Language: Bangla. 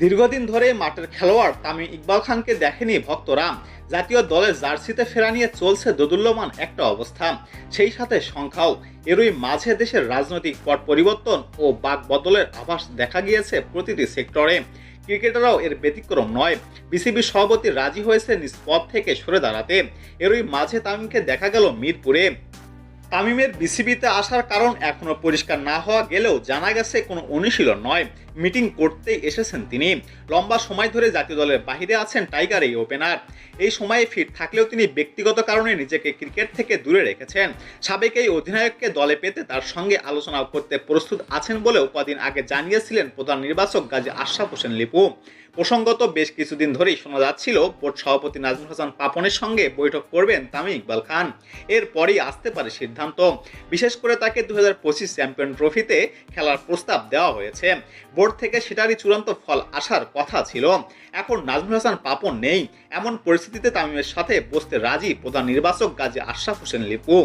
দীর্ঘদিন ধরে মাঠের খেলোয়াড় তামিম ইকবাল খানকে দেখেনি ভক্তরা। জাতীয় দলের জার্সিতে ফেরা নিয়ে চলছে দোদুল্যমান একটা অবস্থা, সেই সাথে সংখ্যাও। এরই মাঝে দেশের রাজনৈতিক পট পরিবর্তন ও বাক বদলের আভাস দেখা গিয়েছে প্রতিটি সেক্টরে। ক্রিকেটাররাও এর ব্যতিক্রম নয়। বিসিবি সভাপতি রাজি হয়েছে নিজ পদ থেকে সরে দাঁড়াতে। এরই মাঝে তামিমকে দেখা গেল মিরপুরে। তামিমের বিসিবিতে আসার কারণ এখনো পরিষ্কার না হওয়া গেলেও জানা গেছে কোনো অনুশীলন নয়, মিটিং করতেই এসেছেন তিনি। লম্বা সময় ধরে জাতীয় দলের বাহিরে আছেন টাইগার এই ওপেনার। এই সময়ে ফিট থাকলেও তিনি ব্যক্তিগত কারণে নিজেকে ক্রিকেট থেকে দূরে রেখেছেন। সাবেক এই অধিনায়ককে দলে পেতে তার সঙ্গে আলোচনা করতে প্রস্তুত আছেন বলেও কদিন আগে জানিয়েছিলেন প্রধান নির্বাচক গাজী আশরাফ হোসেন লিপু। প্রসঙ্গত বেশ কিছুদিন ধরেই শোনা যাচ্ছিল বোর্ড সভাপতি নাজমুল হাসান পাপনের সঙ্গে বৈঠক করবেন তামিম ইকবাল খান। এরপরই আসতে পারে সিদ্ধান্ত। বিশেষ করে তাকে 2025 চ্যাম্পিয়ন ট্রফিতে খেলার প্রস্তাব দেওয়া হয়েছে। বোর্ড থেকে সেটারই চূড়ান্ত ফল আসার কথা ছিল। এখন নাজমুল হাসান পাপন নেই, এমন পরিস্থিতিতে তামিমের সাথে বসতে রাজি প্রধান নির্বাচক গাজী আশরাফ হোসেন লিপু।